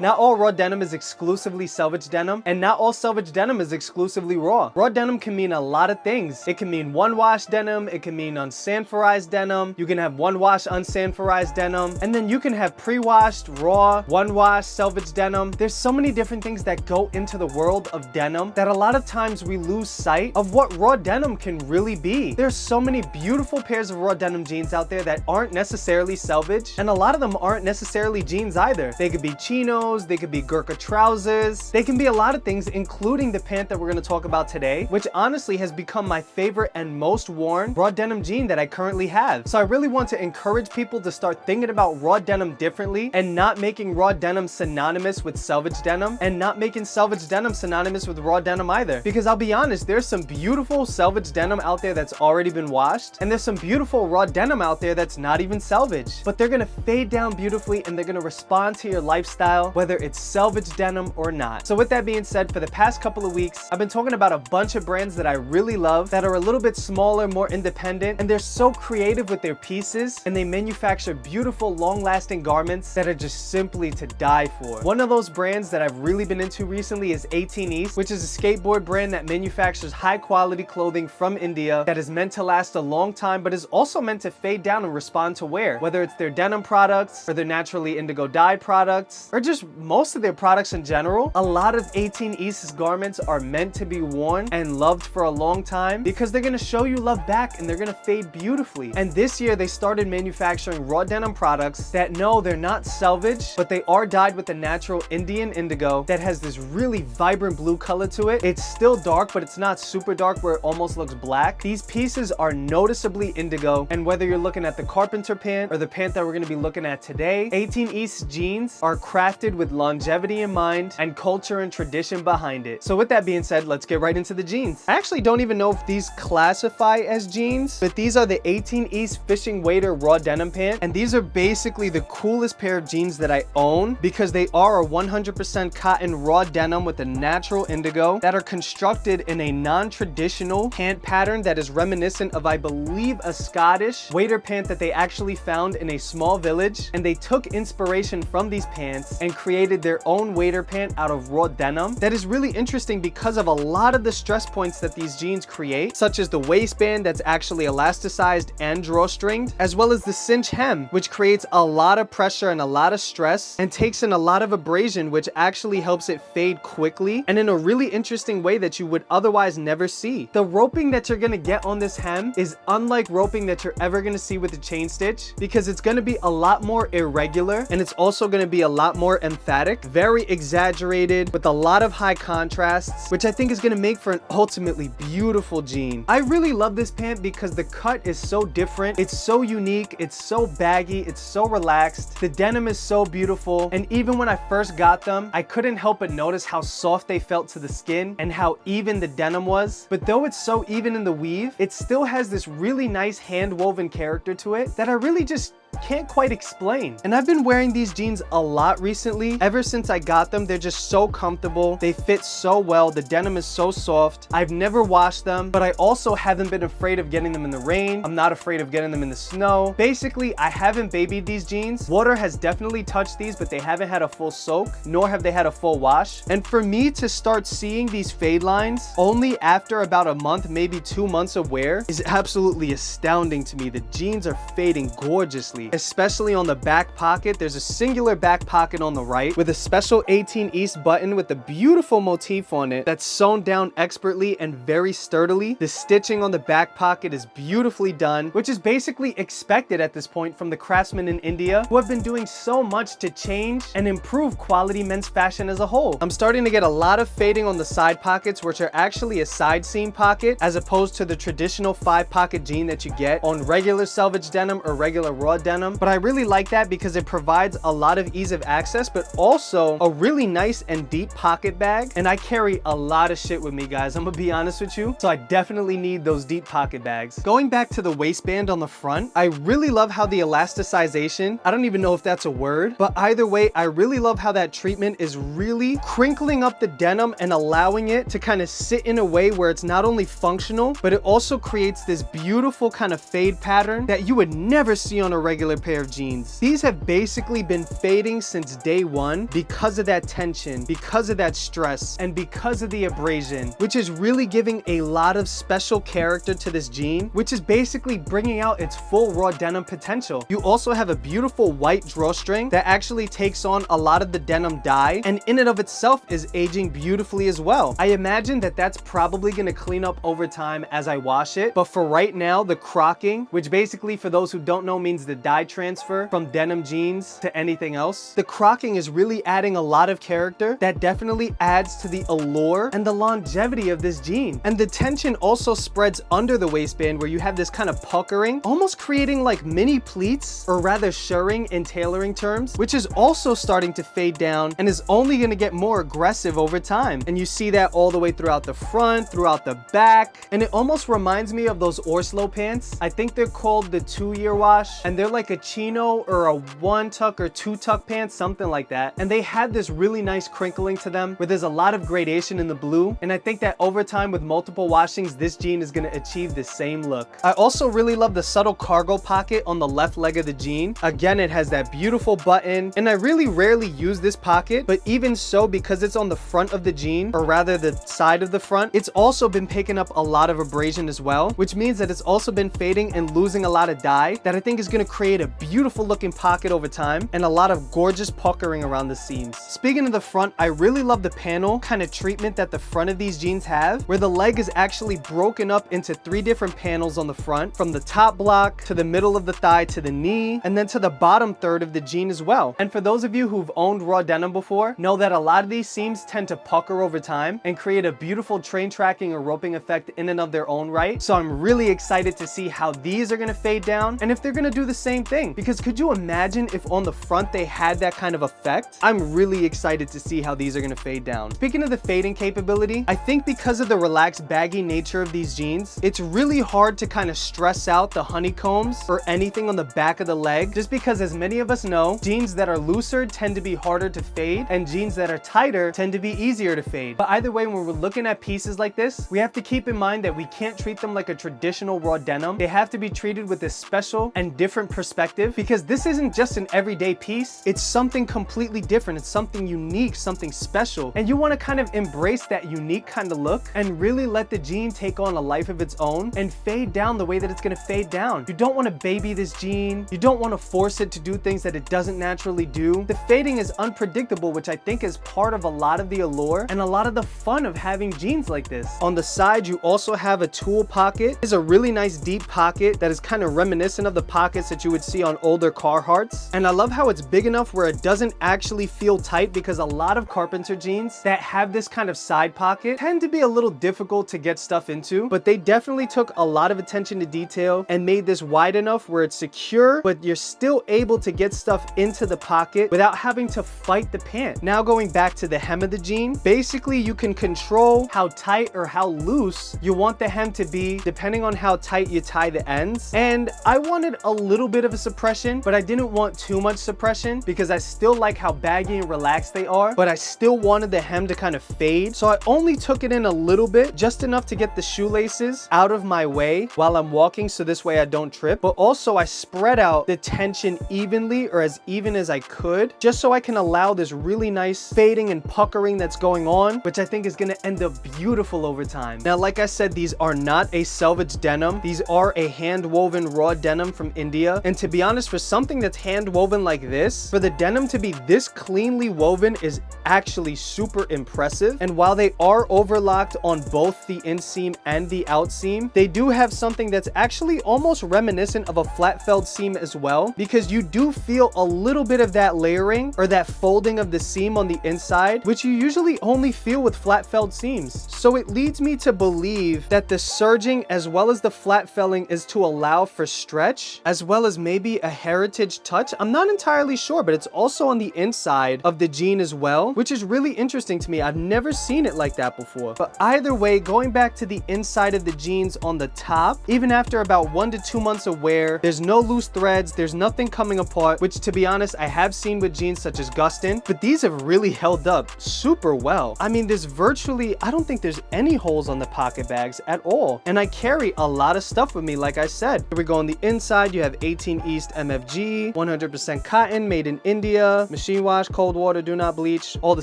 Not all raw denim is exclusively selvage denim, and not all selvage denim is exclusively raw. Raw denim can mean a lot of things. It can mean one-wash denim, it can mean unsanforized denim, you can have one-wash unsanforized denim, and then you can have pre-washed, raw, one-wash, selvage denim. There's so many different things that go into the world of denim that a lot of times we lose sight of what raw denim can really be. There's so many beautiful pairs of raw denim jeans out there that aren't necessarily selvage, and a lot of them aren't necessarily jeans either. They could be chinos, they could be Gurkha trousers, they can be a lot of things, including the pant that we're going to talk about today, which honestly has become my favorite and most worn raw denim jean that I currently have. So I really want to encourage people to start thinking about raw denim differently and not making raw denim synonymous with selvage denim and not making selvage denim synonymous with raw denim either. Because I'll be honest, there's some beautiful selvage denim out there that's already been washed, and there's some beautiful raw denim out there that's not even selvage, but they're going to fade down beautifully and they're going to respond to your lifestyle, whether it's selvage denim or not. So with that being said, for the past couple of weeks, I've been talking about a bunch of brands that I really love that are a little bit smaller, more independent, and they're so creative with their pieces, and they manufacture beautiful, long-lasting garments that are just simply to die for. One of those brands that I've really been into recently is 18 East, which is a skateboard brand that manufactures high-quality clothing from India that is meant to last a long time, but is also meant to fade down and respond to wear, whether it's their denim products or their naturally indigo dyed products, or just most of their products in general. A lot of 18 East's garments are meant to be worn and loved for a long time because they're going to show you love back and they're going to fade beautifully. And this year they started manufacturing raw denim products that, no, they're not selvage, but they are dyed with the natural Indian indigo that has this really vibrant blue color to it. It's still dark, but it's not super dark where it almost looks black. These pieces are noticeably indigo, and whether you're looking at the carpenter pant or the pant that we're going to be looking at today, 18 East jeans are crafted with longevity in mind and culture and tradition behind it. So with that being said, let's get right into the jeans. I actually don't even know if these classify as jeans, but these are the 18 East Fishing Wader raw denim pant, and these are basically the coolest pair of jeans that I own because they are a 100% cotton raw denim with a natural indigo that are constructed in a non-traditional pant pattern that is reminiscent of, I believe, a Scottish wader pant that they actually found in a small village, and they took inspiration from these pants and created their own wader pant out of raw denim. That is really interesting because of a lot of the stress points that these jeans create, such as the waistband that's actually elasticized and drawstringed, as well as the cinch hem, which creates a lot of pressure and a lot of stress and takes in a lot of abrasion, which actually helps it fade quickly and in a really interesting way that you would otherwise never see. The roping that you're going to get on this hem is unlike roping that you're ever going to see with a chain stitch because it's going to be a lot more irregular, and it's also going to be a lot more emphatic, very exaggerated, with a lot of high contrasts, which I think is going to make for an ultimately beautiful jean. I really love this pant because the cut is so different, it's so unique, it's so baggy, it's so relaxed, the denim is so beautiful, and even when I first got them, I couldn't help but notice how soft they felt to the skin and how even the denim was. But though it's so even in the weave, it still has this really nice hand-woven character to it that I really just can't quite explain. And I've been wearing these jeans a lot recently. Ever since I got them, they're just so comfortable. They fit so well. The denim is so soft. I've never washed them, but I also haven't been afraid of getting them in the rain. I'm not afraid of getting them in the snow. Basically, I haven't babied these jeans. Water has definitely touched these, but they haven't had a full soak, nor have they had a full wash. And for me to start seeing these fade lines only after about a month, maybe 2 months of wear is absolutely astounding to me. The jeans are fading gorgeously, especially on the back pocket. There's a singular back pocket on the right with a special 18 East button with a beautiful motif on it that's sewn down expertly and very sturdily. The stitching on the back pocket is beautifully done, which is basically expected at this point from the craftsmen in India who have been doing so much to change and improve quality men's fashion as a whole. I'm starting to get a lot of fading on the side pockets, which are actually a side seam pocket as opposed to the traditional 5-pocket jean that you get on regular selvage denim or regular raw denim. But I really like that because it provides a lot of ease of access, but also a really nice and deep pocket bag. And I carry a lot of shit with me, guys, I'm gonna be honest with you, so I definitely need those deep pocket bags. Going back to the waistband on the front, I really love how the elasticization, I don't even know if that's a word, but either way, I really love how that treatment is really crinkling up the denim and allowing it to kind of sit in a way where it's not only functional, but it also creates this beautiful kind of fade pattern that you would never see on a regular regular pair of jeans. These have basically been fading since day one because of that tension, because of that stress, and because of the abrasion, which is really giving a lot of special character to this jean, which is basically bringing out its full raw denim potential. You also have a beautiful white drawstring that actually takes on a lot of the denim dye, and in and of itself is aging beautifully as well. I imagine that that's probably going to clean up over time as I wash it, but for right now, the crocking, which basically for those who don't know means the dye transfer from denim jeans to anything else, the crocking is really adding a lot of character that definitely adds to the allure and the longevity of this jean. And the tension also spreads under the waistband where you have this kind of puckering, almost creating like mini pleats, or rather shirring in tailoring terms, which is also starting to fade down and is only going to get more aggressive over time. And you see that all the way throughout the front, throughout the back, and it almost reminds me of those Orslo pants. I think they're called the 2-year wash, and they're like a chino or a 1-tuck or 2-tuck pants, something like that. And they had this really nice crinkling to them where there's a lot of gradation in the blue, and I think that over time with multiple washings, this jean is going to achieve the same look. I also really love the subtle cargo pocket on the left leg of the jean. Again, it has that beautiful button, and I really rarely use this pocket, but even so, because it's on the front of the jean, or rather the side of the front, it's also been picking up a lot of abrasion as well, which means that it's also been fading and losing a lot of dye that I think is going to create a beautiful looking pocket over time and a lot of gorgeous puckering around the seams. Speaking of the front, I really love the panel kind of treatment that the front of these jeans have, where the leg is actually broken up into 3 different panels on the front, from the top block to the middle of the thigh to the knee, and then to the bottom third of the jean as well. And for those of you who've owned raw denim before, know that a lot of these seams tend to pucker over time and create a beautiful train tracking or roping effect in and of their own right. So I'm really excited to see how these are going to fade down and if they're going to do the same thing, because could you imagine if on the front they had that kind of effect? I'm really excited to see how these are going to fade down. Speaking of the fading capability, I think because of the relaxed baggy nature of these jeans, it's really hard to kind of stress out the honeycombs or anything on the back of the leg, just because as many of us know, jeans that are looser tend to be harder to fade and jeans that are tighter tend to be easier to fade. But either way, when we're looking at pieces like this, we have to keep in mind that we can't treat them like a traditional raw denim. They have to be treated with a special and different perspective, because this isn't just an everyday piece. It's something completely different. It's something unique, something special. And you want to kind of embrace that unique kind of look and really let the jean take on a life of its own and fade down the way that it's going to fade down. You don't want to baby this jean. You don't want to force it to do things that it doesn't naturally do. The fading is unpredictable, which I think is part of a lot of the allure and a lot of the fun of having jeans like this. On the side, you also have a tool pocket. It's a really nice deep pocket that is kind of reminiscent of the pockets that you would see on older Carhartts. And I love how it's big enough where it doesn't actually feel tight, because a lot of carpenter jeans that have this kind of side pocket tend to be a little difficult to get stuff into, but they definitely took a lot of attention to detail and made this wide enough where it's secure, but you're still able to get stuff into the pocket without having to fight the pant. Now going back to the hem of the jean, basically you can control how tight or how loose you want the hem to be depending on how tight you tie the ends. And I wanted a little bit of a suppression, but I didn't want too much suppression because I still like how baggy and relaxed they are, but I still wanted the hem to kind of fade. So I only took it in a little bit, just enough to get the shoelaces out of my way while I'm walking, so this way I don't trip. But also I spread out the tension evenly, or as even as I could, just so I can allow this really nice fading and puckering that's going on, which I think is going to end up beautiful over time. Now, like I said, these are not a selvage denim. These are a hand woven raw denim from India. And to be honest, for something that's hand woven like this, for the denim to be this cleanly woven is actually super impressive. And while they are overlocked on both the inseam and the outseam, they do have something that's actually almost reminiscent of a flat felled seam as well, because you do feel a little bit of that layering or that folding of the seam on the inside, which you usually only feel with flat felled seams. So it leads me to believe that the serging as well as the flat felling is to allow for stretch, as well as maybe a heritage touch. I'm not entirely sure, but it's also on the inside of the jean as well, which is really interesting to me. I've never seen it like that before. But either way, going back to the inside of the jeans on the top, even after about 1 to 2 months of wear, there's no loose threads, there's nothing coming apart, which to be honest, I have seen with jeans such as Gustin, but these have really held up super well. I mean, there's virtually, I don't think there's any holes on the pocket bags at all. And I carry a lot of stuff with me, like I said. Here we go on the inside, you have 18 18 East MFG, 100% cotton, made in India, machine wash, cold water, do not bleach, all the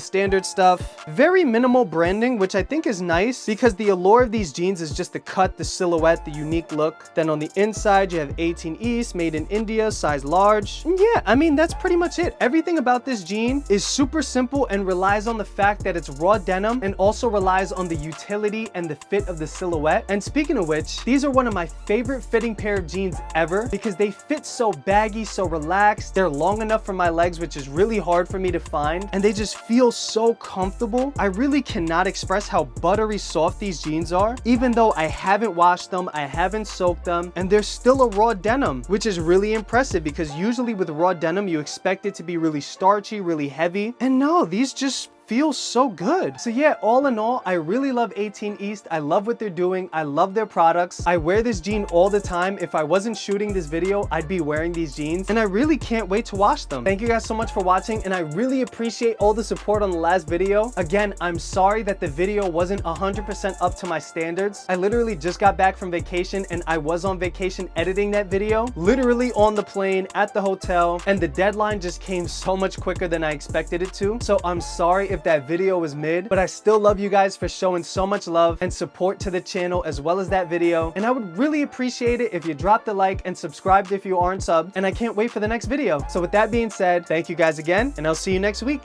standard stuff. Very minimal branding, which I think is nice because the allure of these jeans is just the cut, the silhouette, the unique look. Then on the inside, you have 18 East, made in India, size large. And yeah, I mean, that's pretty much it. Everything about this jean is super simple and relies on the fact that it's raw denim and also relies on the utility and the fit of the silhouette. And speaking of which, these are one of my favorite fitting pair of jeans ever because they fit so baggy, so relaxed. They're long enough for my legs, which is really hard for me to find, and they just feel so comfortable. I really cannot express how buttery soft these jeans are, even though I haven't washed them, I haven't soaked them, and they're still a raw denim, which is really impressive because usually with raw denim, you expect it to be really starchy, really heavy, and no, these just feels so good. So yeah, all in all, I really love 18 East. I love what they're doing. I love their products. I wear this jean all the time. If I wasn't shooting this video, I'd be wearing these jeans, and I really can't wait to wash them. Thank you guys so much for watching, and I really appreciate all the support on the last video. Again, I'm sorry that the video wasn't 100% up to my standards. I literally just got back from vacation, and I was on vacation editing that video, literally on the plane, at the hotel, and the deadline just came so much quicker than I expected it to. So I'm sorry if that video was mid, but I still love you guys for showing so much love and support to the channel as well as that video, and I would really appreciate it if you dropped a like and subscribed if you aren't subbed, and I can't wait for the next video. So with that being said, thank you guys again, and I'll see you next week.